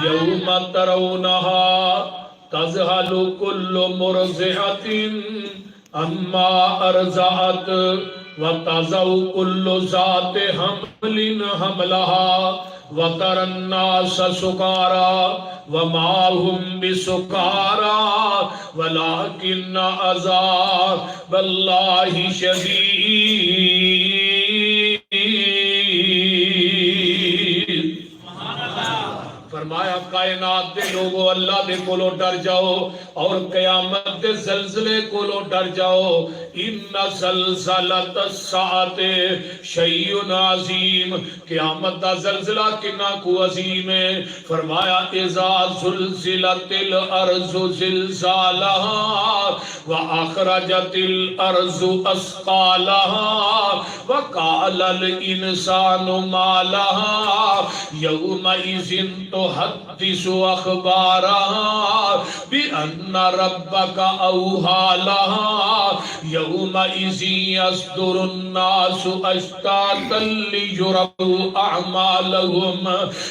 یوم ترونها تذہل کل مرضعۃ اما ارضعت وتضع کل ذات حمل حملها وترى الناس سکارى وما هم بسکارى ولكن عذاب اللہ شدید۔ فرمایا کائنات دے لوگو اللہ دے کولو ڈر جاؤ اور قیامت دے زلزلے کولو ڈر جاؤ۔ ان زلزلۃ الساعۃ شیء عظیم، قیامت دا زلزلہ کنا کو عظیم ہے۔ فرمایا اذا زلزلت الارض زلزالها واخرجت الارض اثقالها وقال الانسان ما لها يومئذ تحدث اخبارها بان ربك اوحى لها يومئذ يصدر الناس اشتاتا ليروا اعمالهم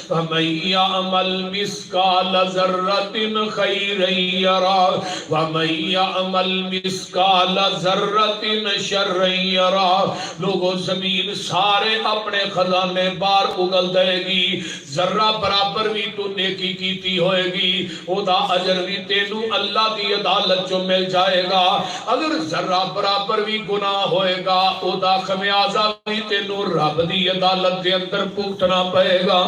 فمن يعمل مثقال ذرة خيرا يره ومن يعمل مثقال ذرة شرا يره۔ لوگوں زمین سارے اپنے خزانے بار اگل دے گی، ذرہ برابر بھی تو نیکی کیتی ہوئے گی، او دا اجر بھی تینو اللہ دی عدالت جو مل جائے گا۔ اگر ذرہ برابر بھی گناہ ہوئے گا، او دا خمیازہ بھی تینو رب دی عدالت دے اندر پوکھنا پائے گا۔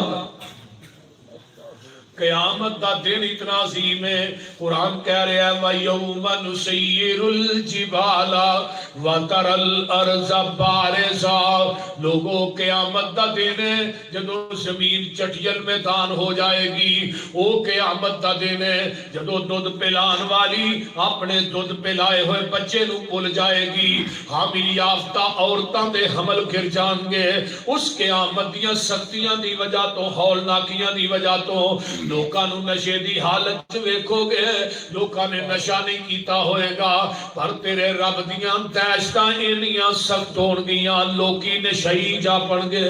قیامت دا دن اتنا عظیم ہے، قرآن کہہ رہے ہیں وَيَوْمَ نُسَيِّرُ الْجِبَالَ وَتَرَى الْأَرْضَ بَارِزَةً۔ لوگوں قیامت دا دن ہے جدو زمین چٹیل میدان ہو جائے گی۔ او قیامت دا دن ہے جدو دودھ پلان والی اپنے دودھ پلائے ہوئے بچے نو بھول جائے گی، حامل یافتہ عورتاں دے حمل گر جان گے۔ اس قیامت دیاں سختیاں دی وجہ تو، ہولناکیاں دی وجہ تو لوکاں نو نشے دی حالت ویکھو گے، لوکاں نے نشہ نہیں کیتا ہوئے گا، پر تیرے رب دیاں دہشتاں انیاں سخت ہون گیاں لوکی نشئی جا پڑ گے۔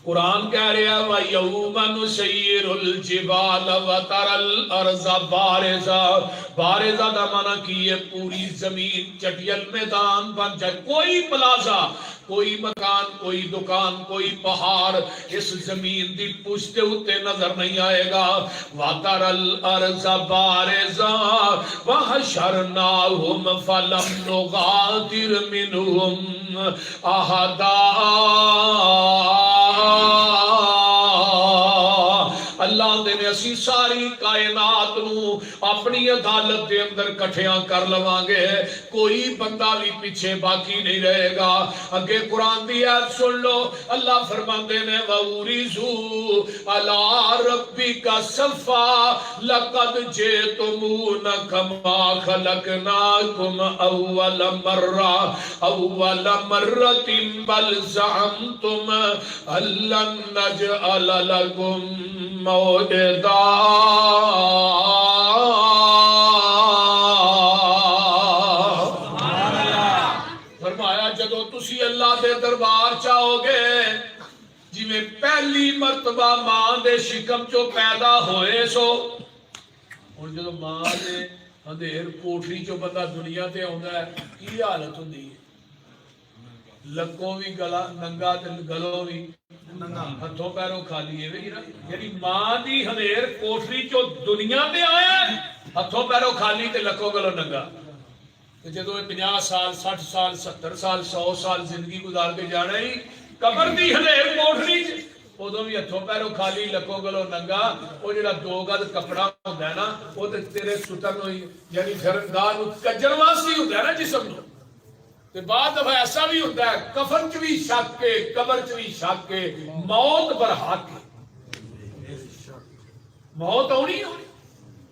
قرآن کہہ رہے ہیں وَيَوْمَ نُسَيِّرُ الْجِبَالَ وَتَرَى الْأَرْضَ بَارِزَةً۔ بارزہ دا معنی کی ہے پوری زمین چٹیل میدان بن جائے، کوئی پلازہ، کوئی مکان، کوئی دکان، کوئی پہاڑ اس زمین دی پشت اتے نظر نہیں آئے گا۔ وَتَرَى الْأَرْضَ بَارِزَةً وَحَشَرْنَاهُمْ فَلَمْ نُغَادِرْ مِنْهُمْ أَحَدًا۔ اللہ دے نے اسی ساری کائنات نو اپنی عدالت دے اندر کٹھیاں کر لواں گے، کوئی بندہ بھی پیچھے باقی نہیں رہے گا۔ اگے قرآن دی آیت سن لو، اللہ فرماندے نے وَأُورِثُوا عَلَىٰ رَبِّكَ صَفًّا لَقَدْ جِئْتُمُونَا كَمَا خَلَقْنَاكُمْ أَوَّلَ مَرَّةٍ بَلْ زَعَمْتُمْ أَن لَّن نَّجْعَلَ لَكُمْ موعدا۔ فرمایا جدو تسی اللہ دے دربار چاہو گے، جی میں پہلی مرتبہ ماں دے شکم چو پیدا ہوئے سو، اور جدو ماں دے اندھیر کوٹری چو بندہ دنیا تے آندا ہے کی حالت ہوندی ہے؟ لکوں بھی گلا ننگا تے گلوں بھی ہتھوں پیروں کھالی ہے۔ یعنی ماں دی ہنیر کوٹری چو دنیا تے آیا ہے، ہتھوں پیروں کھالی تے لکوں گلوں ننگا۔ جدو 50 سال 60 سال 70 سال 100 سال زندگی گزار کے جانا ہی قبر دی ہنیر کوٹری چ، ادو بھی ہتھوں پیروں خالی لکوں گلوں ننگا۔ وہ جڑا 2 گز کپڑا ہوندا ہے نا، وہ تے تیرے ستر نو یعنی گھرگاہ نو کجن واسطے ہوندا ہے نا جسم نو۔ تے بعد دفعہ ایسا بھی ہوتا ہے کفن چ بھی شک کے، قبر چ بھی شک کے، موت پر حق ہے، موت ہونی ہونی۔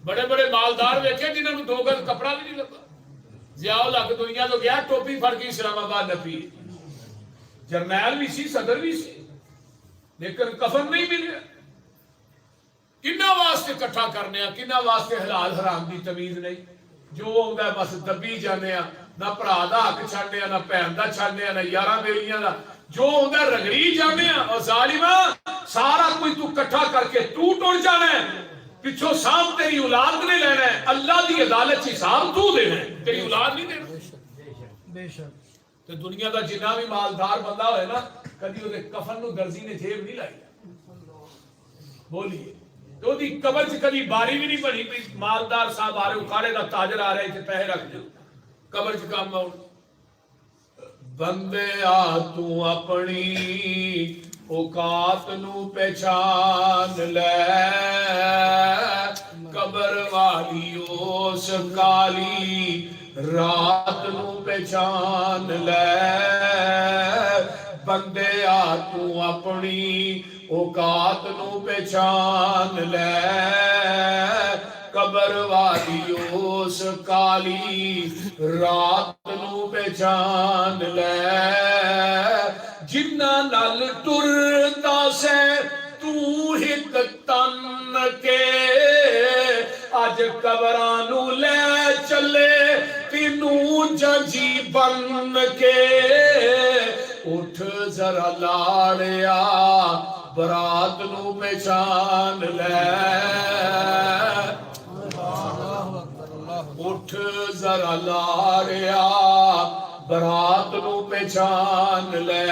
بڑے بڑے مالدار ویکھے جنہاں نو 2 گز کپڑا بھی نہیں لگا، ضیاء الحق دنیا تو گیا ٹوپی پھڑ کے اسلام آباد نپی، جرنیل بھی سی صدر بھی سی، لیکن کفن نہیں ملیا۔ کنہ واسطے کٹھا کرنے ہیں، کنہ واسطے حلال حرام دی تمیز نہیں، جو ہوندا ہے بس دبی جانے ہیں، نہ بھرا دا حق چھڈنے نہ بھن دا چھڈنے نہ یاراں بیلیاں دا، جو ہوتا رگڑی جانے اور ظالمہ سارا کوئی تو کٹھا کر کے تو ٹوٹ جانا ہے، پچھو سام تیری اولاد نے لینا ہے، اللہ دی عدالت حساب تو دینا ہے، تیری اولاد نہیں دینا۔ بے شک تو دنیا کا جنہ بھی مالدار بندہ ہوئے نا کدی وہ کفن نو درزی نے جیب نہیں لائی، بولیے تو دی قبر چ کدی باری بھی نہیں بنی پی مالدار صاحب آ رہے اکھاڑے دا تاجر آ رہے تھے پیسے رکھ دو قبر چ کام آؤ۔ بندے آ تو اپنی اوقات نو پہچان لے، قبر والی اس کالی رات نو پہچان لے، بندے آ تو اپنی اوقات نو پہچان لے، قبر والی اس کالی رات نو پہچان لے، جنہ نال ٹرتا سے تو ہک تن کے، اج قبرانو لے چلے تینوں ججی بن کے، اٹھ ذرا لاڑیا برات نو پہچان لے، اٹھ ذرا لاڑیا برات نو پہچان لے،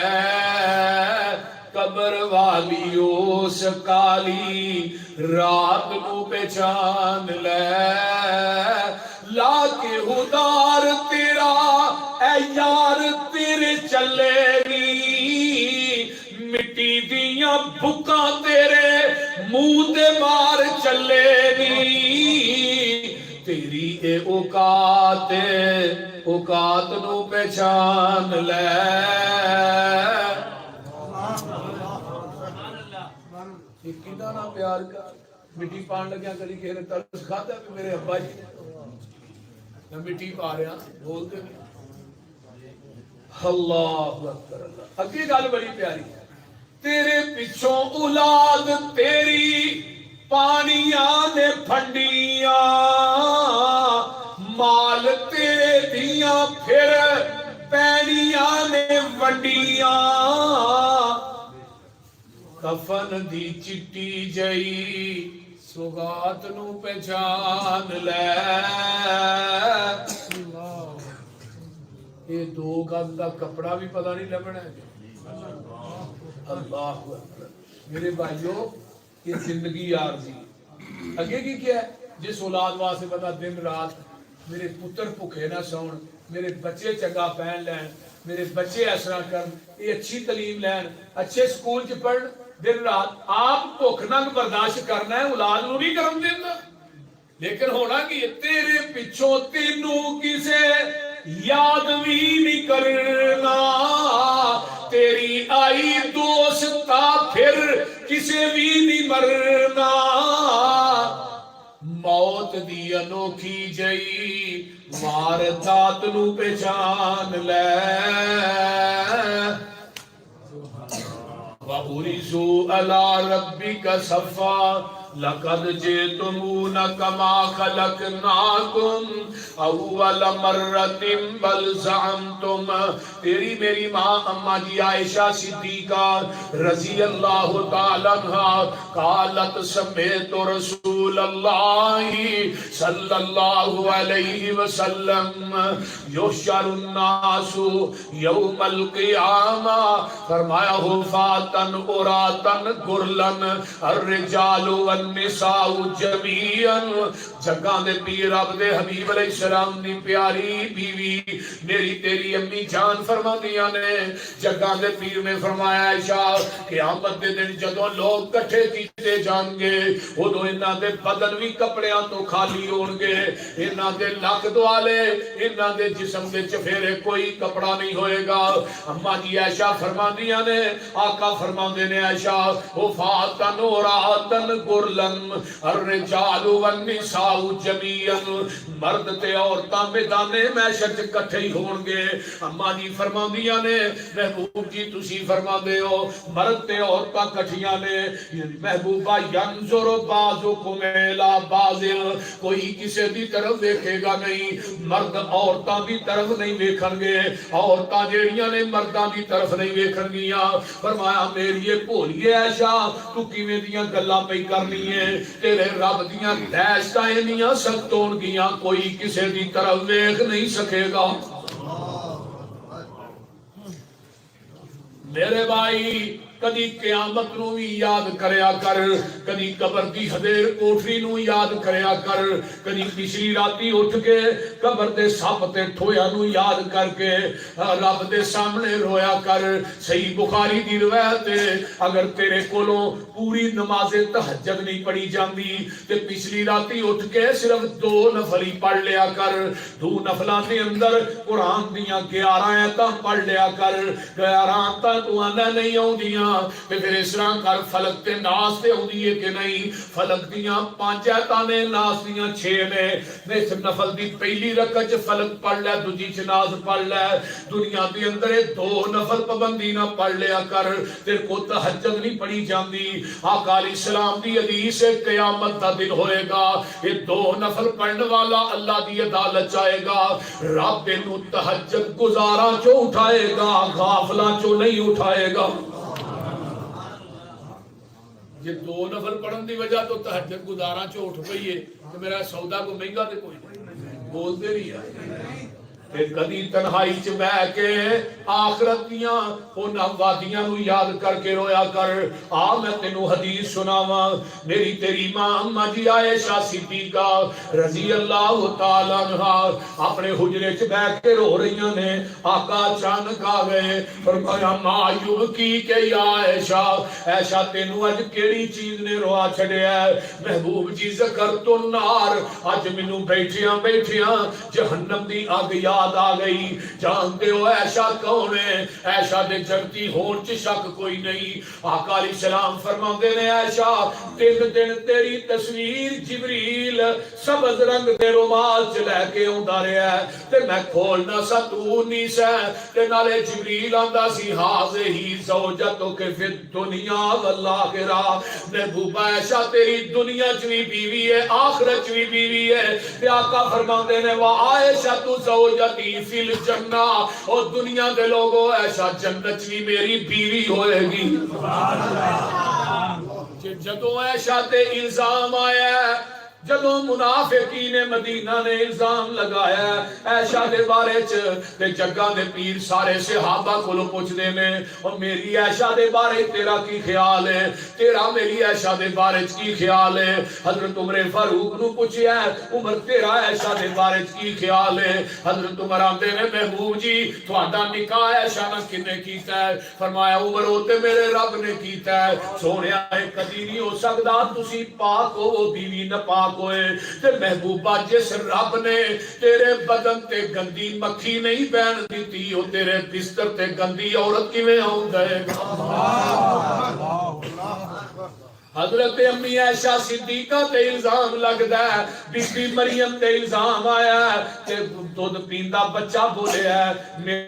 قبر والی اس کالی رات نو پہچان لے، لا کے ادار تیرا اے یار تیرے چلے نی، مٹی دیاں بھکاں تیرے منہ تے مار چلے نی، تیری اے اوقات نو پہچان لے، کدا نہ پیار کر مٹی پان لگیا کدی کہے ترس کھاتا کہ میرے ابا جی میں مٹی پا رہا بول دے اللہ اکبر اللہ۔ اگلی گل بڑی پیاری ہے، تیرے پچھوں اولاد تیری پانیاں نے پھنڈیاں، مال تیرے دیاں پھر پینیاں نے ونڈیاں، کفن دی چٹی جئی سوگات نو پہچان لے، یہ دو گز دا کپڑا بھی پتہ نہیں لبنا ہے۔ اللہ اکبر میرے بھائیو، یہ زندگی عارضی اگے کی کیا ہے؟ جس اولاد واسطے بندہ دن رات میرے پتر بھوکے نہ سون، میرے بچے چنگا پہن لین، میرے بچے اس طرح کرن، یہ اچھی تعلیم لین، اچھے سکول چ پڑھن، دن رات آپ بھوک ننگ برداشت کرنا ہے، اولاد نو نہیں کرن دینا۔ لیکن ہونا کہ تیرے پچھوں تینوں کسے یاد بھی نہیں کرنا، تیری آئی دوستا پھر کسے بھی نہیں مرنا، موت دی انوکھی جئی واردات نو پہچان لے، وَأُرِزُوا عَلَىٰ رَبِّكَ صَفًّا لَقَدْ جِئْتُمُونَا كَمَا خَلَقْنَاكُمْ أَوَّلَ مَرَّةٍ بَلْ زَعَمْتُمْ۔ تیری میری ماں اماں جی عائشہ صدیقہ رضی اللہ تعالیٰ عنہا قالت سمیت رسول اللہ صلی اللہ علیہ وسلم یحشر الناس یوم القیامہ، فرمایا حفاتن عراتن غرلن الرجال والنساء جميعا، جگہ دے پیر رب دے حبیب علیہ السلام دی پیاری بیوی میری تیری امی جان فرما دیا نے، جگہ دے پیر نے فرمایا عائشہ قیامت دے دن جدوں لوگ کٹھے کیتے جان گے ادو انہاں دے بدن بھی کپڑیاں تو خالی ہون گے، انہاں دے لک دوالے انہاں دے جسم دے چفیرے کوئی کپڑا نہیں ہوئے گا۔ اما جی عائشہ فرما دیا نے، آقا فرما دے نے عائشہ حفاة عراة غرلا الرجال والنساء جميعا، مرد تے عورتاں میدان محشر چ کٹھے ہی ہون گے۔ اما جی فرماندیاں نے محبوب جی تسی فرماندے ہو مرد تے عورتاں کٹھیاں نے، محبوبہ ینظر بعضکم الی بعض، کوئی کسی دی طرف دیکھے گا نہیں، مرد عورتاں دی طرف نہیں ویکھن گے، عورتاں جیڑیاں نے مرداں دی طرف نہیں ویکھن گیاں۔ فرمایا میری بھولیے عائشہ تو کیویں دیاں گلاں پئی کرنی ہے، تیرے رب دیاں دہشتاں انیاں سخت ہون گیاں کوئی کسی دی طرف ویکھ نہیں سکے گا۔ میرے بھائی کدی قیامت نو بھی یاد کریا کر، کدی قبر دی حدیر کوٹری نو یاد کریا کر، کدی پچھلی راتی اٹھ کے قبر دے سپ تے ٹھویا نو یاد کر کے رب دے سامنے رویا کر۔ صحیح بخاری دی روایت ہے اگر تیرے کولوں پوری نماز تہجد نہیں پڑھی جاندی تے پچھلی راتی اٹھ کے صرف 2 نفل ہی پڑھ لیا کر، 2 نفلاں دے اندر قرآن دیاں 11 آیتاں پڑھ لیا کر، 11 آیتاں تو آنا نہیں آؤندیاں تے پھر اس طرح کر فلک تے ناس تے ہوندی ہے کہ نہیں، فلک دیاں 5 آیتاں نے، ناس دیاں 6 نے، اس نفل دی پہلی رکعت چ فلک پڑھ لے، دوجی چ ناس پڑھ لے، دنیا دے اندر 2 نفل پابندی نہ پڑھ لیا کر، تیرے کو تہجد نہیں پڑھی جاندی۔ آقا علیہ السلام دی حدیث ہے قیامت دا دن ہوئے گا یہ 2 نفل پڑھنے والا اللہ دی عدالت چاہے گا، رب انہوں تہجد گزارا چو اٹھائے گا، غافلہ چو نہیں اٹھائے گا۔ یہ 2 نفل پڑھن دی وجہ تو تہجد گزارا چو اٹھ پئی ہے کہ میرا سودا کو مہنگا تے کوئی نہیں بول دے رہی ہے۔ کدی تنہائی چ بہ کے آخرت دیاں انہاں وادیاں نو یاد کر کے رویا کر۔ آ میں تینوں حدیث سناواں، میری تیری ماں اما جی عائشہ صدیقہ رضی اللہ تعالی عنہا اپنے حجرے چ بیٹھ کے رو رہیاں نے، آقا اچانک آ گئے، فرمایا ماں یبکی کہ یا عائشہ، عائشہ تینوں اج کیڑی چیز نے روا چھڑیا ہے؟ محبوب جی ذکرت النار، اج مینوں بیٹھیاں بیٹھیاں جہنم دی اگ یاد آ گئی۔ جانتے ہو عائشہ کون ہے؟ عائشہ دے جنتی ہون چ شک کوئی نہیں۔ آقا علیہ السلام فرماندے نے عائشہ 3 دن تیری تصویر جبریل سبز رنگ دے رومال چ لے کے آندا رہیا ہے تے میں کھولنا سا تو نہیں سا، تے نالے جبریل آندا سی ہاذہی زوجتک فی الدنیا والآخرہ، محبوبہ عائشہ تیری دنیا چ بھی بیوی ہے آخرت چ بھی بیوی ہے۔ تے آقا فرماندے نے وا عائشہ تو زوجت فی الجنہ، اور دنیا دے لوگوں ایسا جنت بھی میری بیوی ہوئے گی۔ جدوں ایسا تے الزام آیا ہے، جدوں منافقین مدینہ نے الزام لگایا عائشہ دے بارے چ تے جگہ دے پیر سارے صحابہ کولو پوچھدے نے اور میری عائشہ دے بارے تیرا کی خیال ہے، تیرا میری عائشہ دے بارے چ کی خیال ہے؟ حضرت عمر فاروق نو پوچھیا عمر تیرا عائشہ دے بارے چ کی خیال ہے؟ حضرت عمر آندے نے محبوب جی تہاڈا نکاح عائشہ نال کنے کیتا ہے؟ فرمایا عمر او تے میرے رب نے کیتا ہے، سونیا اے کدی نہیں ہو سکدا تسی پاک ہو بیوی نہ پاک ہوئے۔ تے محبوبہ جس رب نے تیرے بدن تے گندی مکھی نہیں بہن دیتی او تیرے بستر تے گندی عورت کیویں آن دے گا؟ حضرت امی عائشہ صدیقہ تے الزام لگدا ہے، بی بی مریم تے الزام آیا ہے کہ دودھ پیندا بچہ بولیا ہے،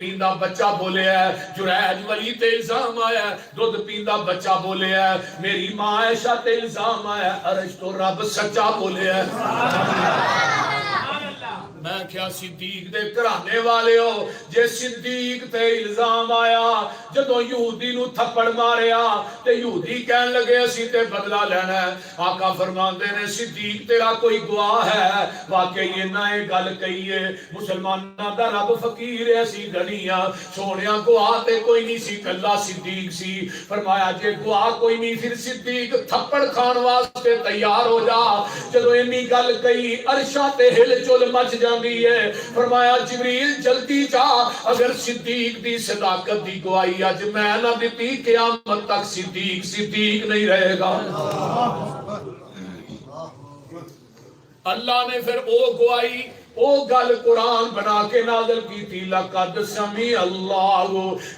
پیندا بچہ بولے ہے، جریج ولی تے الزام آیا ہے دودھ پیندا بچہ بولے ہے، میری ماں عائشہ تے الزام آیا ہے عرش تو رب سچا بولے ہے۔ میں کیا صدیق دے کرانے والے ہو جے صدیق تے الزام آیا جدوں یہودی نو تھپڑ ماریا تے یہودی کہن لگے اسی تے بدلہ لینا ہے، آقا فرماندے نے صدیق تیرا کوئی گواہ ہے؟ واقعی انہاں اے گل کہی ہے مسلماناں دا رب فقیر ہے اسی گنیاں، سونیا گواہ تے کوئی نہیں سی کلا صدیق سی۔ فرمایا جے گواہ کوئی نہیں پھر صدیق تھپڑ کھان واسطے تیار ہو جا۔ جدوں اینی گل کہی عرشاں تے ہل چل مچ جاندی ہے، فرمایا جبریل جلدی جا، اگر صدیق دی صداقت دی گواہی اج میں نہ دیتی قیامت تک صدیق صدیق نہیں رہے گا۔ اللہ نے پھر او گواہی او گل قرآن بنا کے نازل کی تھی لقد سمع اللہ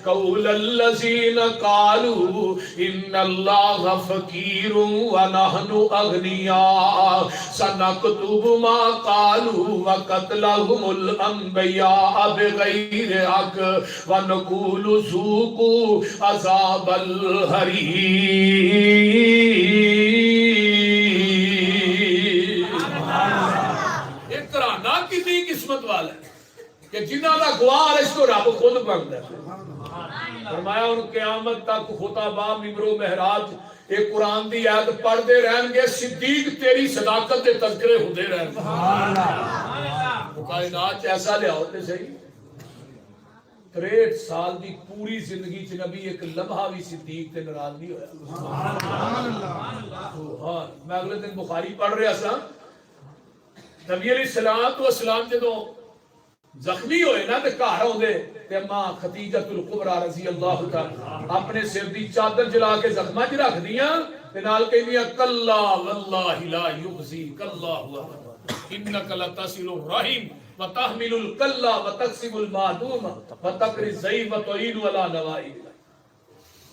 قول الذین قالوا ان اللہ فقیر ونحن اغنیاء سنکتب ما قالوا وقتلهم الانبیاء بغیر حق ونقول ذوقوا عذاب الحریق۔ کتنی قسمت والا ہے کہ جنہاں دا گواہ اس کو رب خود بنتا ہے۔ فرمایا ان قیامت تک خطبہ ممبر و محراج ایک قرآن دی آیت پڑھ دے رہن گے صدیق تیری صداقت دے تذکرے ہوتے رہن گے۔ کائنات ایسا لے ہوتے صحیح 63 سال دی پوری زندگی چ نبی ایک لمحہ بھی صدیق تے ناراض نہیں ہویا۔ ہاں میں اگلے دن بخاری پڑھ رہا سا، نبی علیہ السلام جدو زخمی ہوئے نا تے گھر آوندے تے اماں خدیجہ الکبریٰ رضی اللہ تعالی اپنے سر دی چادر جلا کے زخماں چ رکھ دیاں تے نال کہندیاں کلا واللہ لا یخزیک اللہ انک لتصل الرحم وتحمل الکلا وتکسب المعدوم وتقری الضعیف وتعین علی نوائب۔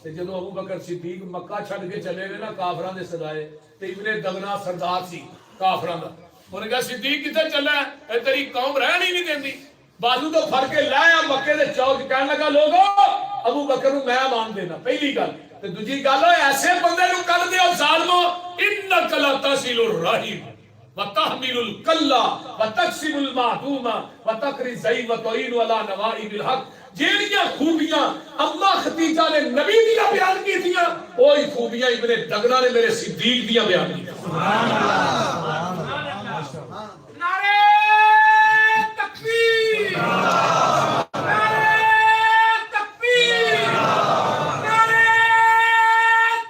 تے جدو ابو بکر صدیق مکہ چھڈ کے چلے گئے نا کافراں دے سدائے تے ابن دغنا سردار سی کافراں دا، انہوں نے کہا صدیق کتے چلا ہے اے تیری قوم رہن ہی نہیں دیندی، بازو تو پھڑ کے لایا مکے دے چوک کہنے لگا لوگو ابو بکر نو میں مان دینا، پہلی گل تے دوجی گل ایسے بندے نو کر دیو ظالمو انک لتصل الرحم وتحمل الکلا وتکسب المعدوم وتقری الضعیف وتعین علی نوائب الحق۔ جیڑیاں خوبیاں اما خدیجہ نے نبی دیاں بیان کی تھیاں وہی خوبیاں ابن دغنا نے میرے صدیق دیاں بیان کی۔ سبحان اللہ، نعرہ تکبیر، نعرہ تکبیر، نعرہ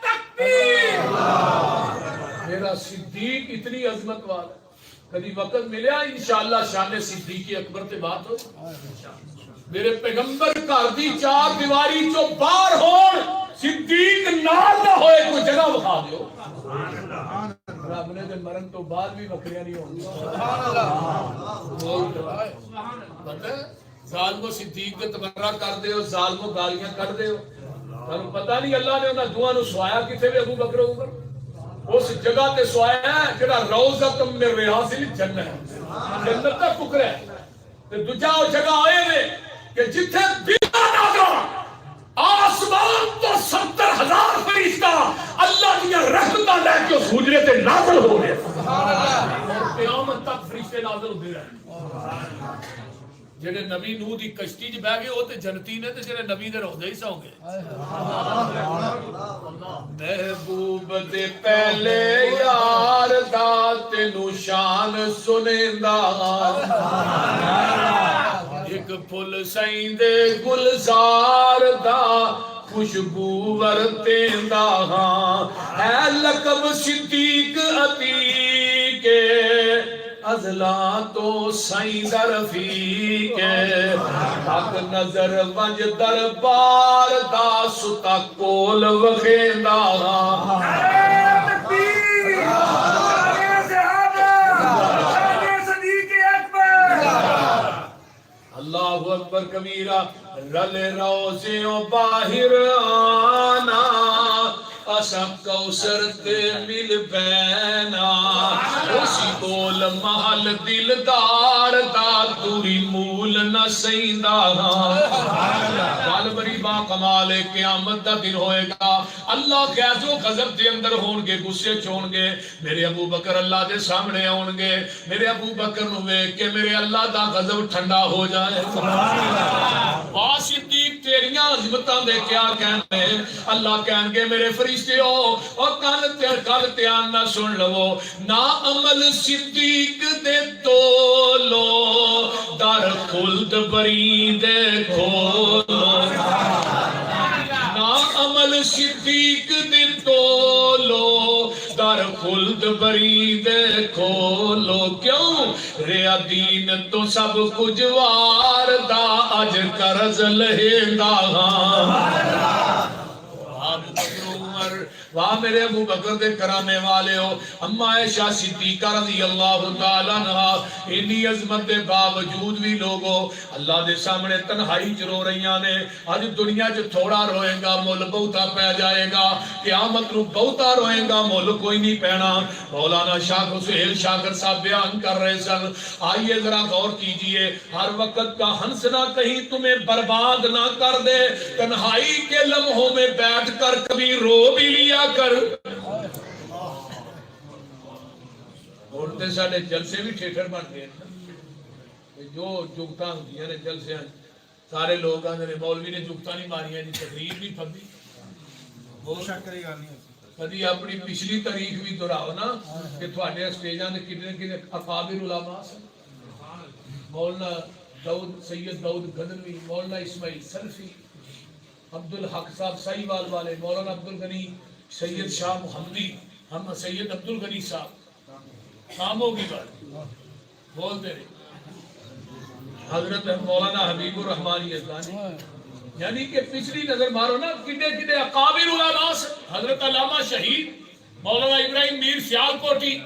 تکبیر۔ میرا صدیق اتنی عظمت والا ہے، کبھی وقت ملیا انشاءاللہ شان صدیق اکبر تے بات ہو۔ میرے پیغمبر گھر دی چار دیواری چو باہر ہون صدیق نال نہ ہوئے کوئی جگہ بخا دیو۔ رب نے دے مرن تو بعد بھی بکریاں نہیں ہوں۔ پتہ ہے ظالمو صدیق دے تبرہ کر دیو، ظالمو گالیاں کر دیو، تانوں پتہ نہیں اللہ نے انہاں دعا نو سوایا کتے بھی ابو بکر عمر اس جگہ تے سوایا ہے جڑا روضۃ من ریاض الجنہ ہے، جنت دا ٹکڑا ہے۔ تے دوجا او جگہ آئے نے کہ جتھے بلا نادا آسمان تو 70,000 فرشتہ اللہ دیا رحمتاں لے کے اس حجرے تے نازل ہو گئے۔ قیامت تک فرشتے نازل ہوتے رہے۔ جڑے نبی نوح دی کشتی چ بہ گئے وہ تے جنتی نے تے جڑے نبی دے روضے ہی سو گئے۔ محبوب دے پہلے یار دا تینو شان سنیندا، ایک پھل سائیں دے گلزار دا خوشبو ورتیندا ہاں، اے لقب صدیق عتیق ازلاں تو سائیں در رفیق، حق نظر ونج دربار دا ستا کول وکھیندا ہاں۔ اللہ اکبر کبیرہ، رل روزیوں باہر آنا اسا کوثر تے مل بینا، اسی کول محل دلدار دا دوری مول نہ سیندا۔ گل بڑی با کمال ہے، قیامت دا دن ہوئے گا، اللہ غیظ و غضب دے اندر ہون گے، غصے چ ہون گے، میرے ابو بکر اللہ دے سامنے آن گے، میرے ابو بکر نو ویکھ کے میرے اللہ دا غضب ٹھنڈا ہو جائے۔ صدیق تیریاں عظمتاں دے کیا کہنے، اللہ کہیں گے میرے فرشتے ہو اور کل تیان نہ سن لو، نا عمل صدیق دے تولو در خلد بری دے کھولو، نا عمل صدیق دے تولو در خلد بری دے کھولو، کیوں ریا دین تو سب کچھ وار دا اج قرض لہندا ہاں۔ واہ میرے ابو بکر دے کرانے والے ہو اما عائشہ صدیقہ رضی اللہ تعالی عنہا انی عظمت دے باوجود بھی لوگو اللہ دے سامنے تنہائی چ رو رہیاں نے اج دنیا چ تھوڑا روئے گا مول بہتا پہ جائے گا قیامت نو بہتا روئے گا مول کوئی نہیں پینا مولانا شاہ سہیل شاکر صاحب بیان کر رہے سن آئیے ذرا غور کیجئے ہر وقت کا ہنسنا کہیں تمہیں برباد نہ کر دے تنہائی کے لمحوں میں بیٹھ کر کبھی رو بھی لیا کر عورتیں سارے جلسے بھی ٹھیٹر بن گئے جو جگتا ہوتی نے جلسے سارے لوگ آتے ہیں مولوی نے جگتا نہیں ماری جی تقریر بھی پبی کدی اپنی پچھلی تاریخ بھی دہراؤ نا کہ تھوڑے اسٹیجاں نے کتنے کتنے اکابر علماء مولانا داؤد سید داؤد غنوی مولانا اسماعیل سلفی عبدالحق صاحب سائیوال والے مولانا عبدالغنی سید شاہ محمدی ہم سید عبدالغنی صاحب کاموں کی بات بولتے رہے حضرت مولانا حبیب الرحمانی ازدانی یعنی کہ پچھلی نظر مارو نا کتنے کتنے اکابر علماء حضرت علامہ شہید مولانا ابراہیم میر سیال کوٹی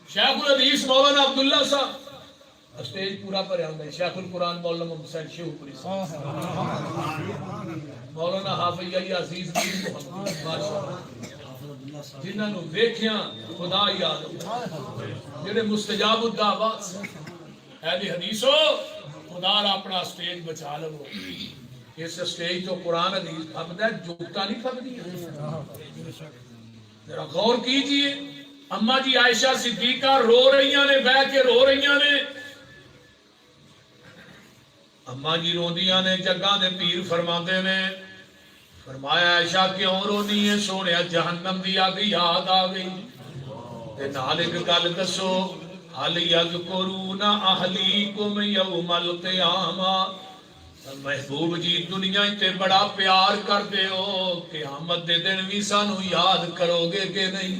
شیخ الحدیث مولانا عبداللہ صاحب اسٹیج پورا پر ہے شیخ القرآن مولانا محمد حسین شیخ پوری مولانا حافظ علی عزیز بن محمد ماشاءاللہ جنہاں نو ویکھیاں خدا یاد جڑے مستجاب الدعوات اہل حدیثو خدا را اپنا سٹیج بچا لو اس سٹیج تو قرآن حدیث پھبدا ہے جوکتا نہیں پھبدی ذرا غور کیجئے اما جی عائشہ صدیقہ رو رہیاں نے بہ کے رو رہیاں نے اما جی روندیاں نے جگہ دے پیر فرماندے نے فرمایا عائشہ کیوں رونی ہے سونیا جہنم دی اگ یاد آ گئی تے نال ایک گل دسو حل یذکرون اہلیکم یوم القیامہ محبوب جی دنیا تے بڑا پیار کر دے ہو قیامت دے دن بھی سانو یاد کرو گے کہ نہیں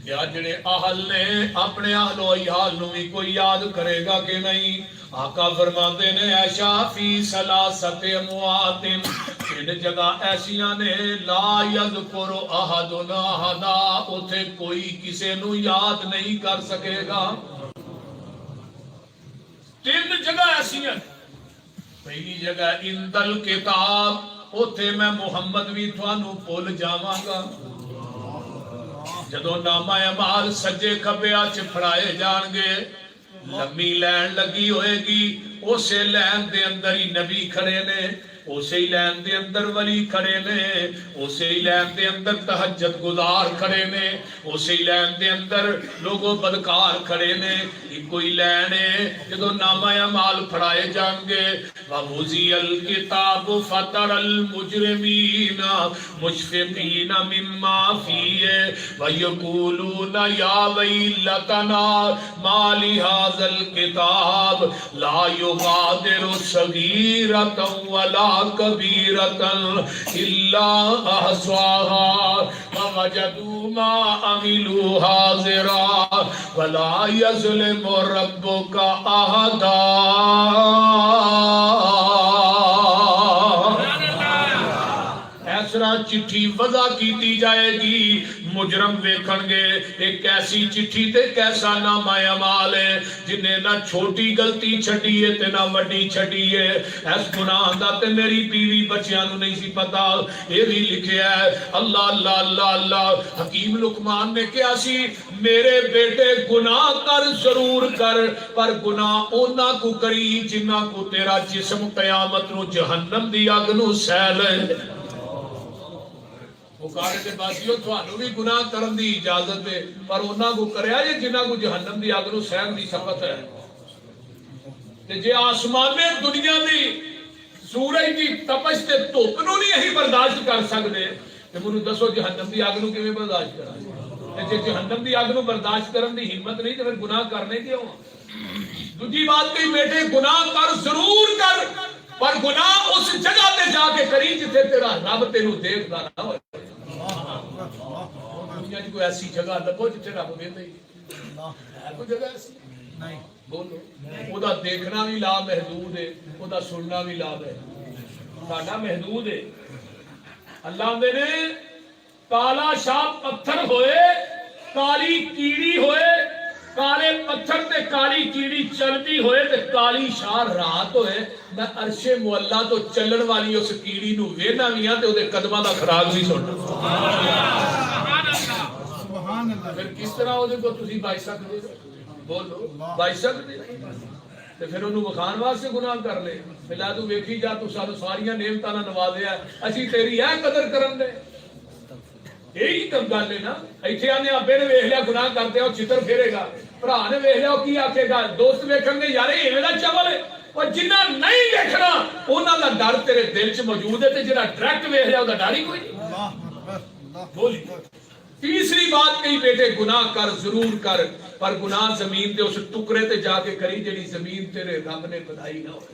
کیا جڑے اہل نے اپنے اہل و عیال نو بھی کوئی یاد کرے گا کہ نہیں آقا فرماتے نے عائشہ فی ثلاثت اموات ان جگہ ایسیاں نے لا یذکر احد احدا اوتھے کوئی کسے نو یاد نہیں کر سکے گا تین جگہ ایسیاں پہلی جگہ اندل کتاب اوتھے میں محمد بھی تھانو بھول جاواں گا جدو نامہ اعمال سجے کھبے چ پھڑائے جان گے لمبی لین لگی ہوئے گی اسے لین دے اندر ہی نبی کھڑے نے اسے ہی لین دے اندر ولی کھڑے نے اسے ہی لین دے اندر تہجد گزار کھڑے نے اسے ہی لین دے اندر لوگوں بدکار کھڑے نے کوئی لین ہے جدو نامہ اعمال پھڑائے جان گے وَوُزِيَ الْكِتَابُ فَتَرَ الْمُجْرِمِينَ مُشْفِقِينَ مِمَّا فِيهِ وَيَقُولُونَ يَا وَيْلَتَنَا مَا لِهَذَا الْكِتَابِ لَا يُغَادِرُ صَغِيرَةً وَلَا كَبِيرَةً إِلَّا أَحْصَاهَا وَوَجَدُوا مَا عَمِلُوا حَاضِرًا وَلَا يَظْلِمُ رَبُّكَ أَحَدًا ایسرا چٹھی وضع کیتی جائے گی مجرم ویکھن گے ایک ایسی چٹھی تے کیسا نامہ اعمال ہے جنہیں نہ چھوٹی غلطی چھٹی ہے تے نہ وڈی چھٹی ہے اس گناہ دا تے میری بیوی بچیاں نو نہیں سی پتا یہ بھی لکھیا ہے اللہ اللہ اللہ اللہ حکیم لقمان نے کیا سی میرے بیٹے گناہ کر ضرور کر پر گناہ اونا کو کری جنہ کو تیرا جسم قیامت نو جہنم دی اگ نو سیل ہے مقارے دے باسیو تھانو بھی گناہ کرن دی اجازت ہے پر انہاں کو کریا جے جنہاں کو جہنم دی اگ نو سہن دی سخت ہے تے جے آسمان میں دنیا دی سورج دی تپش تے دھوپ نو نہیں اہی برداشت کر سکدے تے مینوں دسو جہنم دی اگ نو کیویں برداشت کراں تے جے جہنم دی اگ نو برداشت کرن دی ہمت نہیں تے پھر گناہ کرنے کیوں دوسری بات کہی بیٹے گناہ کر ضرور کر پر گناہ اس جگہ تے جا کے کری جتھے تیرا رب تینوں دیکھدا نہ ہوئے دنیا کی کوئی ایسی جگہ لبو جتھے رب ویندا ہی ہے کوئی جگہ ایسی نہیں بولو او دا دیکھنا بھی لا محدود ہے او دا سننا بھی لا محدود ساڈا محدود ہے. اللہ آندے نے کالا شاہ پتھر ہوئے کالی کیڑی ہوئے کالے پتھر تے کالی کیڑی چلتی ہوئے تے کالی شاہ رات ہوئے میں عرش مولا تو چلن والی اس کیڑی نو وینا بھی ہاں تے اودے قدماں دا خراج بھی سننا. سبحان اللہ. پھر کس طرح اودے کو تسی بائی سکدے بولو بائی سکدے تے پھر انہوں وکھان واسطے گناہ کر لے بلا تو ویکھی جا تو سانو ساریاں نعمتاں نال نوازیا اسی تیری اے قدر کرن دے. یہی تو گل ہے نا. ایتھے آنے ابے نے ویکھ لیا گناہ کرتے او چتر پھیرے گا بھرا نے ویکھ لیا کی آکھے گا دوست ویکھن گے یار ایویں دا چول ہے اور جنہ نہیں ویکھنا انہاں دا ڈر تیرے دل چ موجود ہے تے جڑا ڈائریکٹ ویکھ لیا او دا ڈر ہی کوئی نہیں. بولی تیسری بات کہی بیٹے گناہ کر ضرور کر پر گناہ زمین تے اس ٹکڑے تے جا کے کری جڑی زمین تیرے رب نے بنائی نہ ہوئے.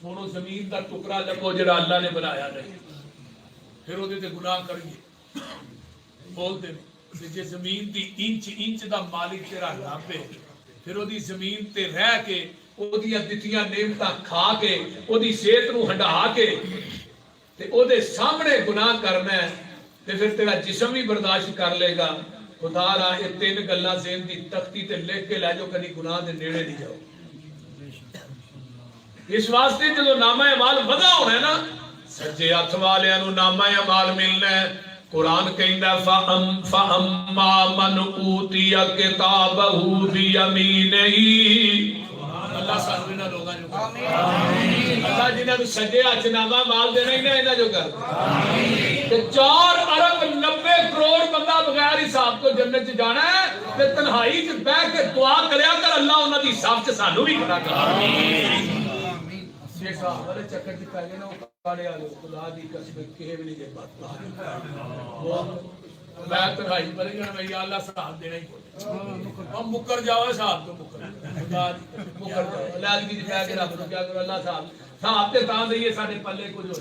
سنو زمین دا ٹکڑا لگو جڑا اللہ نے بنایا نہیں پھر وہ گناہ کریے بولتے ہیں جی زمین دی انچ دا مالک تیرا رب ہے پھر وہ زمین تے رہ کے وہ دتیاں نعمتاں کھا کے وہ صحت نو ہنڈا کے تے وہ سامنے گناہ کرنا ہے تے پھر تیرا جسم بھی برداشت کر لے گا. خدا را یہ تین گلاں ذہن دی تختی تے لکھ کے لے جاؤ کبھی گناہ دے نیڑے نہیں جاؤ. اس واسطے جدو نامہ اعمال ودا ہونا ہے نا سجے ہاتھ والیاں نو نامہ اعمال ملنا ہے. قرآن کہندا فَأَمَّا مَنْ أُوتِيَ كِتَابَهُ بِيَمِينِهِ. اللہ سانو انہاں لوگاں جو آمین. اللہ جنہاں نو سجے ہاتھ نامہ اعمال دینا ہی نہ انہاں جو کر آمین. تے 4 ارب 90 کروڑ بندہ بغیر حساب تو جنت چ جانا ہے تے تنہائی چ بیٹھ کے دعا کریا کر اللہ انہاں دی حساب چ سانو بھی کھڑا کر آمین. شیخ صاحب والے چکر چ پے گئے نا کاڑے والے خدا دی قسم کہے بھی نہیں دے بات میں تنہائی پر گیا میں یا اللہ صاحب دینا ہی کوئی ہم مکر جاؤ صاحب تو مکر خدا دی مکر جاؤ اللہ دی پہ کے رب تو کیا کرو اللہ صاحب تے تاں دئیے ساڈے پلے کچھ ہو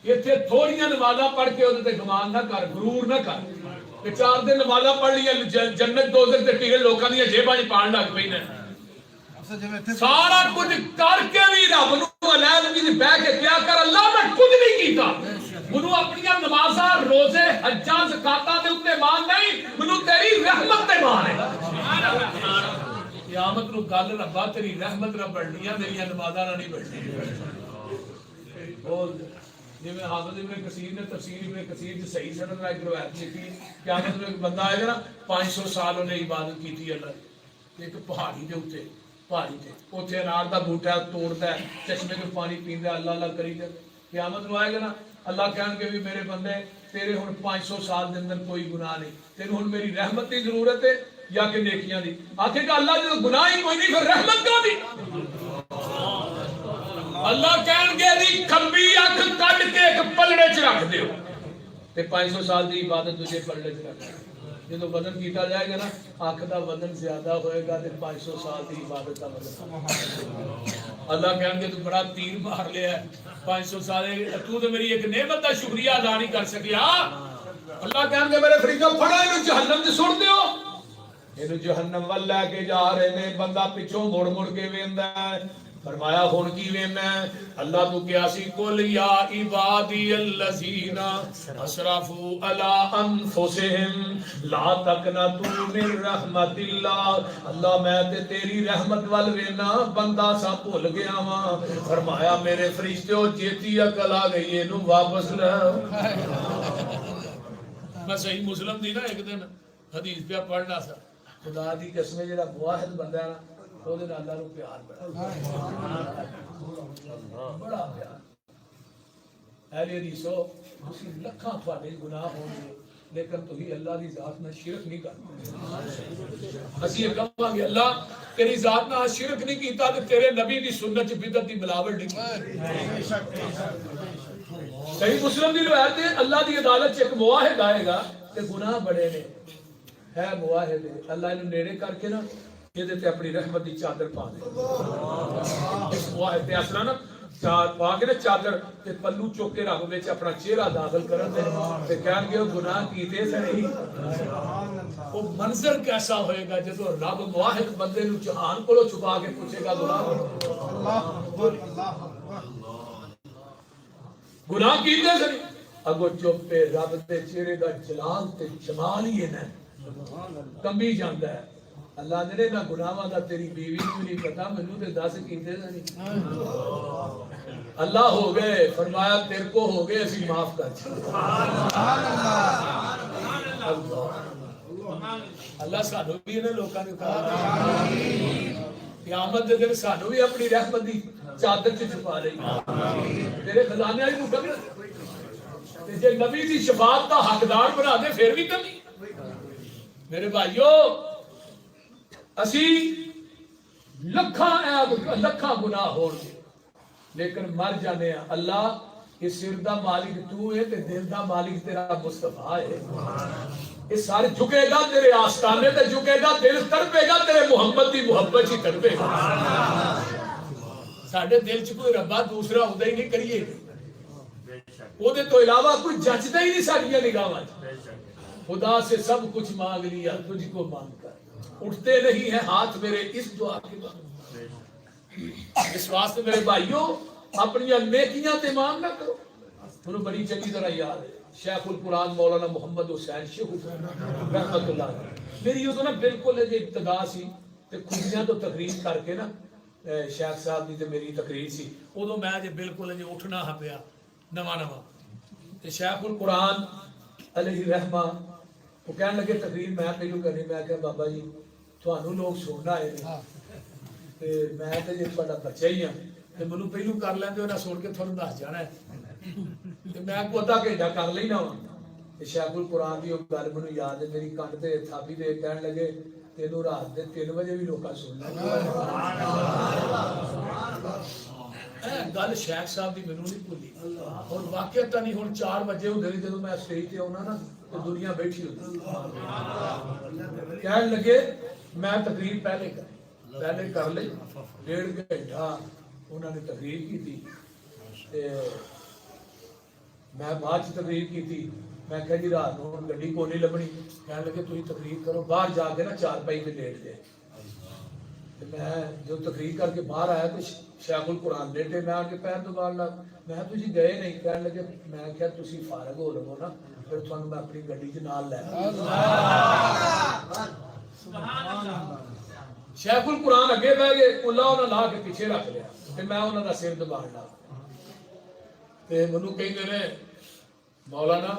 ایتھے تھوڑیاں نمازاں پڑھ کے اودے تے گمان نہ کر غرور نہ کر کہ 4 دن نمازاں پڑھ لیاں جنت دوزخ تے ٹکٹ لوکاں دی جیباں وچ پان لگ پئی نے سارا کچھ کر کے بھی رب نو علیحدگی وچ بیٹھ کے کیا کر اللہ میں کچھ نہیں کیتا منو اپنی نمازاں روزے حجاں زکاتاں دے اوتے مان نہیں منو تیری رحمت تے مان ہے. قیامت نو گل ربا تیری رحمت نہ بڑھنی ہے میری نمازاں نہ نہیں بڑھنی. بول جی میں حافظ ابن کثیر نے تفسیر ابن کثیر سے صحیح سند میں ایک روایت لکھی قیامت میں ایک بندہ آئے گا نا 500 سال انہیں عبادت کی تھی اللہ ایک پہاڑی دے اوتے پہاڑی تے اوتھے انار دا بوٹا توڑدا ہے چشمے تو پانی پیندا اللہ اللہ کری دے قیامت نو آئے گا نا اللہ کہن کے بھی میرے بندے تیرے ہن 500 سال دے اندر کوئی گناہ نہیں تینوں ہن میری رحمت دی ضرورت ہے یا کہ نیکیاں دی آکھے کہ اللہ جو گناہ ہی کوئی نہیں پھر رحمت کہاں دی. اللہ کہن کے دی کھبی اکھ کڈ کے ایک پلڑے چ رکھ دیو تے 500 سال دی عبادت دوسرے پلڑے چ رکھ جدو وزن کیتا جائے گا نا آنکھ دا وزن زیادہ ہوئے گا تے 500 سال دی عبادت دا وزن. اللہ کہن کے تو بڑا تیر مار لیا ہے 500 سال تو تے میری ایک نعمت دا شکریہ ادا نہیں کر سکیا. اللہ کہن کے میرے فریقہ پھڑا اینو جہنم تے سٹ دیو اینو جہنم ول لے کے جا رہے نے بندہ پیچھوں مڑ مڑ کے ویندا ہے. فرمایا ہن کی وینا ہے اللہ تو کیا سی قل یا عبادی الذین اسرفوا علی انفسہم لا تقنطوا من رحمت اللہ. اللہ میں تے تیری رحمت ول وینا بندہ سا بھول گیا وا. فرمایا میرے فرشتو جیتی عقل آ گئی اینو واپس لے. میں صحیح مسلم دی نا ایک دن حدیث پہ پڑھنا سا خدا دی قسم جڑا واحد بندہ ہے نا وہ اللہ نو پیار بڑا پیار اہل حدیثو لکھاں تھوڑے گناہ ہوں گے لیکن تو ہی اللہ دی ذات میں شرک نہیں کرتا. اسی یہ کہاں گے اللہ تیری ذات میں شرک نہیں کیتا کہ تیرے نبی دی سنت بدعت دی ملاوٹ نہیں کی. صحیح مسلم دی روایت ہے اللہ دی عدالت ایک مواحد آئے گا کہ گناہ بڑے نے ہے مواحد ہے اللہ انہوں نیڑے کر کے نا یہ دیتے اپنی رحمت دی چادر پا دے. اس مواحد دے اثرہ نا پا کے نا چادر تے پلو چوکے رب وچ اپنا چہرہ داخل کرن دے تے کہن گے گناہ کیتے سے نہیں وہ منظر کیسا ہوئے گا جب رب واحد بندے نو جہان کو چھپا کے پوچھے گا گناہ کیتے سے اگو چپ پہ رب دے چہرے دا جلال تے جمال ہی ہے کمبی جاندا ہے اللہ نے نہ گناہاں دا تیری بیوی نوں نہیں پتا مینوں تے دس کیتے نہیں اللہ ہو گئے فرمایا تیرے کو ہو گئے اسی معاف کر سبحان اللہ اللہ سانو بھی انہاں لوکاں نے کہا قیامت دے دن سانو بھی اپنی رحمت دی چادر چ چھپا لئی تیرے خزانے والی کو کبھی جے نبی دی شفاعت دا حقدار بنا دے پھر بھی کمی میرے بھائیو اسی لکھاں عیب لکھاں گناہ ہون لیکن مر جانے ہیں اللہ اس سر دا مالک تو ہے تے دل دا مالک تیرا مصطفیٰ ہے یہ سارے جھکے گا تیرے آستانے تے جھکے گا دل تڑپے گا تیرے محمد دی محبت ہی تڑپے گا ساڈے دل چ کوئی ربا دوسرا ہوندا ہی نہیں کریے وہ دے تو علاوہ کوئی جچدا ہی نہیں ساڈیاں نگاہاں خدا سے سب کچھ مانگ لیا تجھ کو مانگ کر اٹھتے نہیں ہیں ہاتھ میرے اس دعا کے بعد اس واسطے میرے بھائیوں اپنی نیکیاں تے مانگ نہ کرو انہوں بڑی چنگی طرح یاد ہے شیخ القرآن مولانا محمد حسین شیخ رحمت اللہ میری یہ تو نا بالکل ہے ابتدا سی تے خوشیاں تو تقریر کر کے نا شیخ صاحب دی تے میری تقریر سی ادو میں جی بالکل جی اٹھنا ہا پیا نواں تے شیخ القرآن علیہ رحمہ وہ کہنے لگے تقریر میں پہلو کرنی میں کہ بابا جی تھانوں لوگ سننا آئے تے میں تے جی تہاڈا بچہ ہی ہاں تے مینوں پہلو کر لیندے ہو نہ سن کے تھانوں دس جانا ہے تے میں کو ادھا گھنٹہ کر لینا ہوں تے شیخ القرآن دی گل مینوں یاد ہے میری کنڈ تے تھاپی دے کہن لگے تینوں رات دے 3 بجے بھی لوکاں سننا گل شیخ صاحب دی مینوں نہیں بھولی اور واقعہ نہیں ہن 4 بجے ہوندے نے جدوں میں اسٹیج تے آਉਣਾ نا تے دنیا بیٹھی ہوندی کہن لگے میں تقریر پہلے کر لئی 1.5 گھنٹہ انہوں نے تقریر کی تھی میں بعد تقریر کی تھی میں کہا جی رات کو گڈی کو نہیں لبنی کہنے لگے تھی تقریر کرو باہر جا کے نا 4 پائی میں لیٹ گئے میں جو تقریر کر کے باہر آیا تو شیخ القرآن لیٹے میں آ کے پیر دبان لگ میں تھی گئے نہیں کہنے لگے میں کیا تھی فارغ ہو لو نا پھر تھانوں میں اپنی گڈی چ نال لے شیخ القرآن اگے بہ گئے کلا انہاں لا کے پیچھے رکھ لیا تے میں انہاں دا سر دبان لا تے مینوں کہندے نے مولانا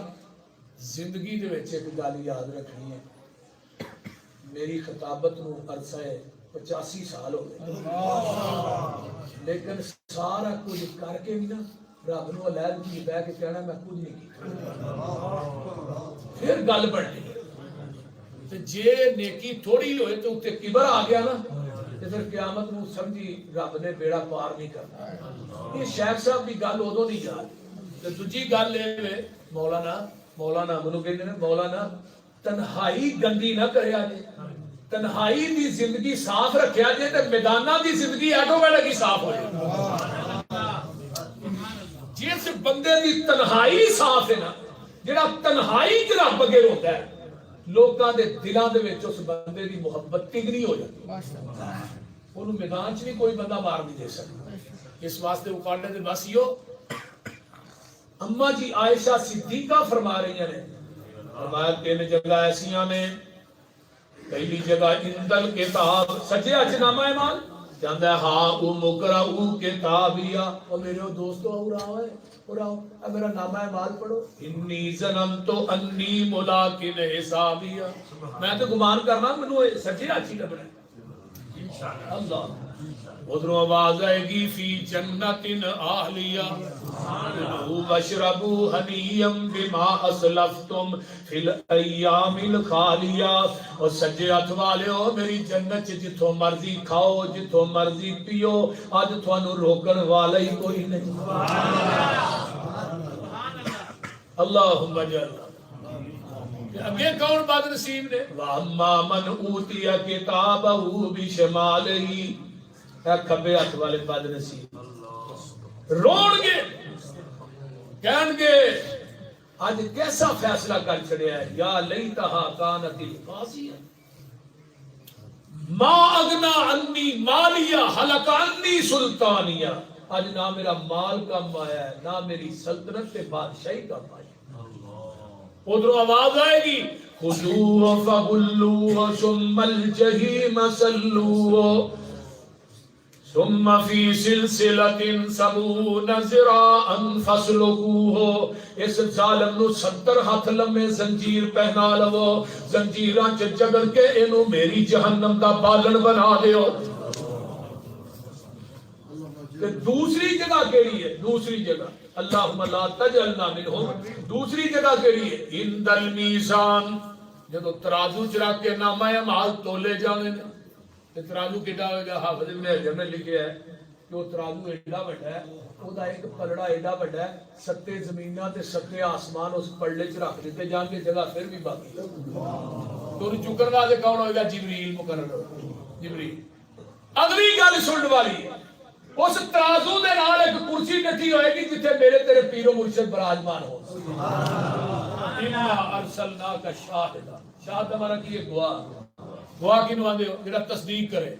زندگی دے وچ ایک گل یاد رکھنی ہے میری خطابت نو عرصہ 85 سال ہو گئے لیکن سارا کچھ کر کے بھی نا رب نو علیحدہ کی بہ کے کہنا میں کچھ نہیں کیتا پھر گل بننی تے جے نیکی تھوڑی ہوئے تو تے کبر آ گیا نا تے پھر قیامت نو سمجھی رب نے بیڑا پار نہیں کرنا یہ شیخ صاحب دی گل ادو نہیں یاد تے دوجی گل اے مولانا منو کہندے نے مولانا تنہائی گندی نہ کریا جے تنہائی دی زندگی صاف رکھیا جے تے میداناں دی زندگی آٹومیٹک ہی صاف ہو جائے جس بندے دی تنہائی صاف ہے نا جڑا تنہائی چ رب اگے رہندا ہے لوکاں دے دلاں دے وچ اس بندے دی محبت تگری ہو جاتی اونوں میدان چ نہیں کوئی بندہ مار نہیں دے سکتا اس واسطے اکاڑنے دے بس یو اماں جی عائشہ صدیقہ فرما رہی ہیں فرمایا 3 جگہ ایسیاں نے پہلی جگہ اندل کتاب سجے اچ نامہ ایمان جاندا ہے ہاں او مقرؤ کتابیا او میرے دوستو اڑاؤ اب میرا نامہ اعمال پڑھو انی ظننت انی ملاق حسابیا میں تو گمان کرنا مینوں سجے اچ ہی لبنا انشاءاللہ اللہ ادھروں آواز آئے گی فی جنت عالیہ واشربوا حنیئا بما اسلفتم فی الایام الخالیہ اور سجے ہاتھ والےو میری جنت جتھوں مرضی کھاؤ جتھوں مرضی پیو اج تھانوں روکن والا ہی کوئی نہیں اللہم اجعلنا اگے کون بد نصیب نے واما من اوتی کتابہ بشمالہ کھبے ہاتھ والے بد نصیب رون گے کہن گے آج کیسا فیصلہ کر چھڑیا ہے، یا لیتہا کانت القاضیہ ما اغنا عنی مالیہ ہلک عنی سلطانیہ. آج نہ میرا مال کم آیا ہے، نہ میری سلطنت سے بادشاہی کم آئی. ادھر آواز آئے گی خذوہ فغلوہ ثم الجحیم صلوہ ثم فی سلسلۃ 70 ذراعا فاسلکوہ. اس ظالم نو 70 ہاتھ لمے زنجیر پہنا لو، زنجیراں چ جگڑ کے اینو میری جہنم دا بالن بنا دیو. دوسری جگہ کیڑی ہے؟ دوسری جگہ اللہم لا تجعلنا منہم. دوسری جگہ کیڑی ہے؟ عند المیزان. جدو ترازو چ رکھ کے نامہ اعمال تولے جانے نے، ترازو کیڈا ہوئے گا؟ حافظ ابن حجر نے لکھا ہے کہ وہ ترازو ایڈا بڑا ہے، وہ دا ایک پلڑا ایڈا بڑا ہے، 7 زمیناں تے 7 آسمان اس پلڑے چ رکھ دیتے جان کے، جگہ پھر بھی باقی. تو چکر والے کون ہوئے گا؟ جبریل مقرر ہوگا. جبریل. اگلی گل سننے والی ہے، اس ترازو دے نال ایک کرسی ڈٹی ہوئے گی جتھے میرے تیرے پیر و مرشد براجمان ہو. انا ارسلناک شاہدا. شاہد ہمارا کی ہے گواہ. گواہ کی نواندے ہو جڑا تصدیق کرے.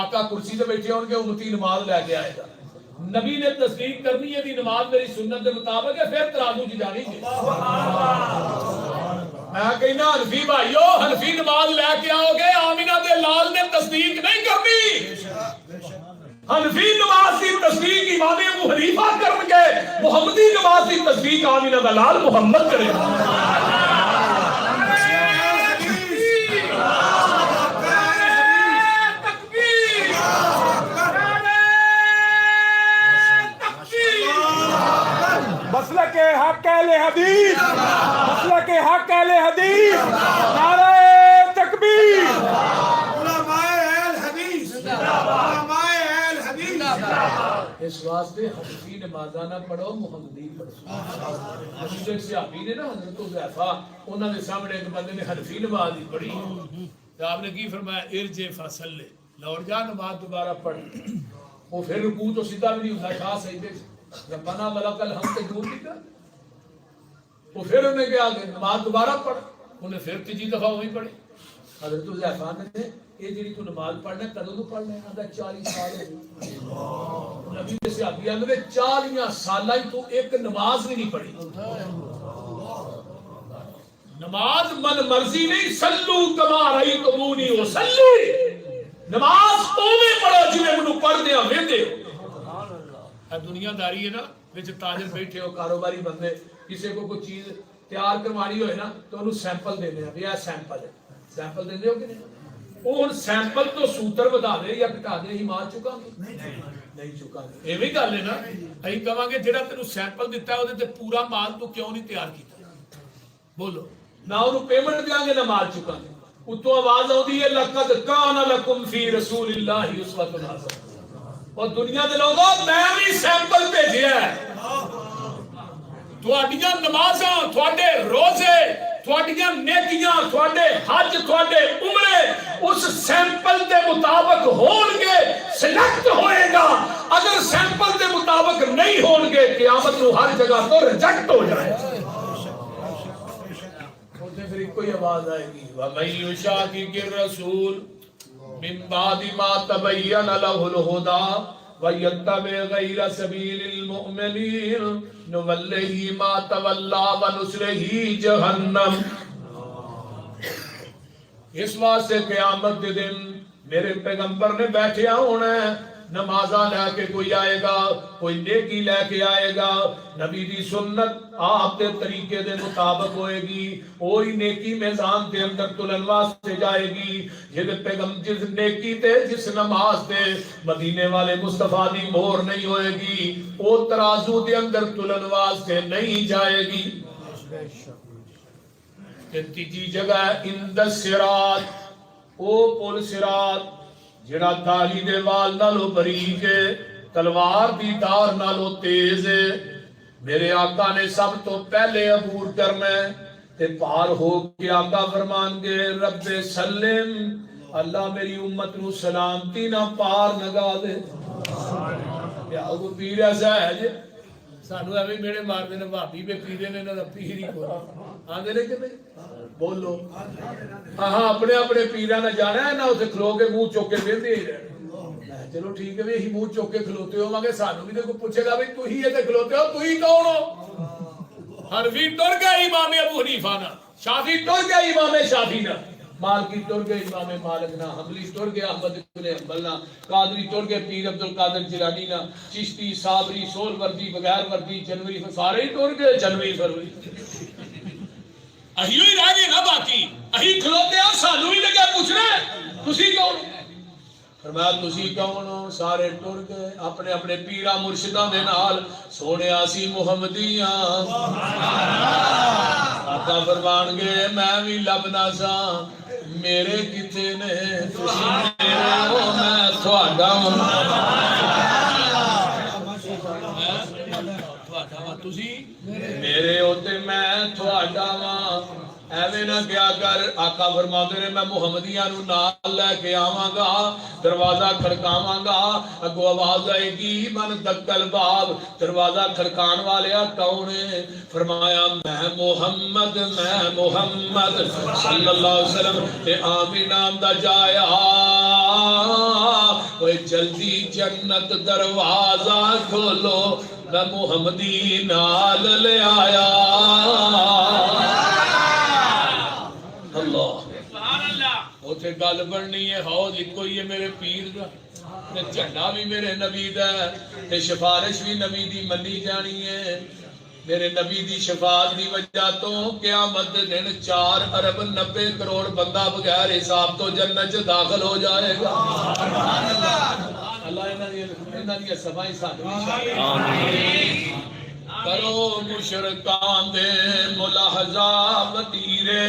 آقا کرسی تے بیٹھے ہون کے امتی نماز لے کے آئے گا، نبی نے تصدیق کرنی ہے دی نماز میری سنت کے مطابق ہے، پھر ترازو جی جانی ہے. میں کہنا حنفی بھائیو، حنفی نماز لے کے آؤ گے، آمینہ دے لال نے تصدیق نہیں کرنی. حنفی نماز کی تصدیق امام ابو حنیفہ کرن گے، محمدی نماز کی تصدیق آمینہ دا لال محمد کرے. مسلک حق اہل حدیث، مسلک حق اہل حدیث، نعرہ تکبیر. علماء اہل حدیث، علماء اہل حدیث. اس واسطے حنفی نمازاں نہ پڑھو، محمدی پڑھو. ایک صحابی نے نا حضرت حذیفہ، انہوں نے سامنے ایک بندے نے حنفی نماز ہی پڑھی تو آپ نے کی فرمایا ارجع فصلی، لوٹ جا نماز دوبارہ پڑھ. وہ پھر رکوع تو سیدھا بھی نہیں ہوتا، شاہ سجدے سے ربنا ولک الحمد دور نہیں کر. وہ پھر انہیں کیا کہ نماز دوبارہ پڑھ، انہیں پھر تیجی دفعہ وہی پڑھی. حضرت حذیفہ نے یہ جی تو نماز پڑھنا کدوں تو پڑھنا ہے؟ 40 سال ہو گئے. نبی کے صحابی نے 40 سالاں تو ایک نماز بھی نہیں پڑھی. نماز من مرضی نہیں، سلو کما رأیتمونی اصلی. نماز اوویں پڑھو جویں مینوں پڑھدے آ ویندے. دنیا داری ہے نا، وچ تاجر بیٹھے ہو، کاروباری بندے، کسی کو کوئی چیز تیار کروانی ہوئے نا تو انہوں سیمپل دینے ہیں، یہ سیمپل ہے. سیمپل دیندے ہو کہ نہیں؟ وہ سیمپل تو سوتر بتا دے یا کٹا دے، ہی مان چکا گے نہیں چکا گے. یہ بھی گل ہے نا، اسی کہاں گے جہاں تینوں سیمپل دیتا ہے وہ پورا مال تو کیوں نہیں تیار کیتا؟ بولو نہ انہوں پیمنٹ دیا گے نہ مال چکا گے. اتوں آواز آتی ہے لقد کان لکم فی رسول اللہ اسوۃ حسنہ. اور دنیا دے لوگوں میں بھی سیمپل بھیجیا ہے. تھوڑیاں نمازاں، تھوڑے روزے، تھوڑیاں نیکیاں، تھوڑے حج، تھوڑے عمرے اس سیمپل دے مطابق ہون گے سلیکٹ ہوئے گا. اگر سیمپل دے مطابق نہیں ہون گے قیامت کو ہر جگہ تو ریجیکٹ ہو جائے. پھر کوئی آواز آئے گی وَمَن يُشَاقِقِ الرَّسُولَ مِن بَعْدِ مَا تَبَيَّنَ لَهُ الْهُدَى وَيَتَّبِعْ غَيْرَ سَبِيلِ الْمُؤْمِنِينَ نُوَلِّهِ مَا تَوَلَّىٰ وَنُصْلِهِ جَهَنَّمَ. اس واسطے قیامت کے دن میرے پیغمبر نے بیٹھے ہونا ہے، نمازاں لے کے کوئی آئے گا، کوئی نیکی لے کے آئے گا، نبی دی سنت آپ دے طریقے دے مطابق ہوئے گی، وہی نیکی میزان دے اندر تلن واسطے جائے گی. جس نیکی تے جس نماز تے مدینے والے مصطفیٰ دی مہر نہیں ہوئے گی، وہ ترازو دے اندر تلن واسطے نہیں جائے گی. تیجی جگہ اند الصراط، او پل صراط جڑا داڑھی دے وال نالو باریک ہے، تلوار دی دار نالو تیز ہے. میرے آقا نے سب تو پہلے عبور کرنا ہے تے پار ہو کے آقا فرمان گے رب سلم، اللہ میری امت نو سلامتی نہ پار نگا دے. کیا وہ پیر ایسا ہے جی ਸਾਨੂੰ ਐਵੇਂ ਮੇਰੇ ਮਾਰਦੇ ਨੇ ਭਾਬੀ ਵੇ ਪੀਰੇ ਨੇ ਇਹਨਾਂ ਦਾ ਪੀਰ ਹੀ ਕੋਈ ਆਂਦੇ ਨੇ ਕਿ ਨਹੀਂ ਬੋਲੋ ਹਾਂ ਆਪਣੇ ਆਪਣੇ ਪੀਰਾਂ ਨਾਲ ਜਾਣਾ ਨਾ ਉੱਥੇ ਖਲੋ ਕੇ ਮੂੰਹ ਚੁੱਕ ਕੇ ਵੇਂਦੇ ਹੀ ਰਹਿਣਾ ਚਲੋ ਠੀਕ ਹੈ ਵੀ ਅਸੀਂ ਮੂੰਹ ਚੁੱਕ ਕੇ ਖਲੋਤੇ ਹੋਵਾਂਗੇ ਸਾਨੂੰ ਵੀ ਤੇ ਕੋਈ ਪੁੱਛੇਗਾ ਵੀ ਤੁਸੀਂ ਇੱਥੇ ਖਲੋਤੇ ਹੋ ਤੁਸੀਂ ਕੌਣ ਹੋ ਹਰਫੀ ਟੁਰ ਗਿਆ ਇਮਾਮ ਅਬੂ ਹਨੀਫਾ ਨਾਲ ਸ਼ਾਫੀ ਟੁਰ ਗਿਆ ਇਮਾਮ ਸ਼ਾਫੀ ਨਾਲ مالکی ٹر گئے امام مالک نا حنبلی ٹر گئے احمد بن حنبل نا قادری ٹر گئے پیر عبد القادر جیلانی نا چشتی صابری سول وردی بغیر وردی جنوری سارے ہی ٹر گئے جنوری فروری اہی ہوئی رہ گئے نا باقی اہی کھلوتے ہیں سانو ہی لگے پوچھنا تسی کون فرمایا تسی کون ہو سارے ٹر گئے اپنے اپنے پیرا مرشداں دے نال سونے آسی محمدیاں آقا فرمان گے میں بھی لبنا سا میرے کتے نے تسی میرے ہو میں تھوڑا ہوں تسی میرے ہوتے میں تھوڑا ہوں ایویں نہ کیا کر آقا فرماتے نے میں محمدیاں نو نال لے کے آواں گا دروازہ کھڑکاواں گا اگوں آواز آئے گی من دکل باب دروازہ کھڑکان والے کون ہے فرمایا میں محمد صلی اللہ علیہ وسلم تے آمین نام دا جایا اوے جلدی جنت دروازہ کھولو میں محمدی نال لے آیا اللہ اوتھے گل بننی ہے حوض کوئی ہے میرے پیر دا تے جھنڈا بھی میرے نبی دا تے سفارش بھی نبی دی منی جانی ہے میرے نبی دی شفاعت دی وجہ تو قیامت دے دن 4 ارب 90 کروڑ بندہ بغیر حساب تو جنت وچ داخل ہو جائے گا اللہ انہاں دی صفائی ساتھ آمین کرو مشرکان دے ملاحظہ وطیرے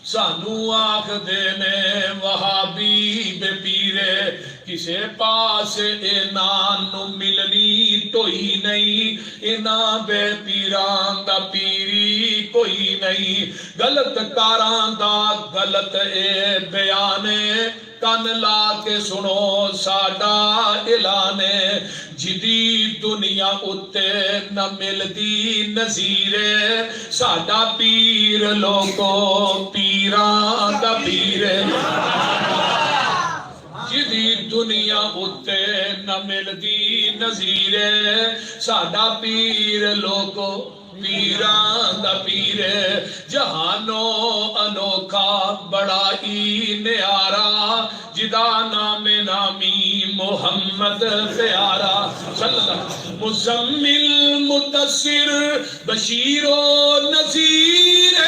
سانو آخ دینے وہابی بے پیرے کسے پاس اینان نو ملنی توئی نہیں اینا بے پیران دا پیری کوئی نہیں غلط کاران دا غلط اے بیانے کن لا کے سنو ساڈا اعلانے جدی دنیا اتے نہ ملدی نظیرے ساڈا پیر لوگو پیران دا پیرے جدی دنیا اتے نہ ملدی نظیرے ساڈا پیر لوگو پیران دا پیرے جہانو انوکھا بڑا ہی نیارا جدا نام نامی محمد پیارا صلی اللہ مزمل متصر بشیر و نذیر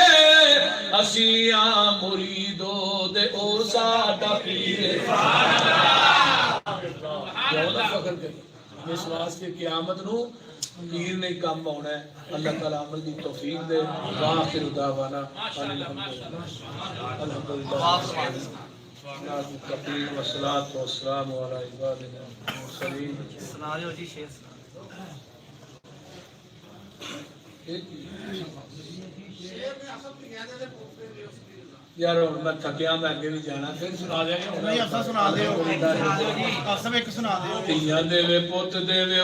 اسیاں مریدو دے او ساڈا پیر اس واسطے قیامت نو پیر نے کام ہونا ہے اللہ تعالیٰ عمل دی توفیق دے وآخر دعوانا الحمدللہ والصلاة والسلام علی عبادنا المرسلین سنا رہے ہو جی شیر یار میں تھکیا میں اگے بھی جانا پھر سنا دیں گے نہیں افسر سنا دے ہو افسر ایک سنا دے ہو تیاں دے وے پوت دے وے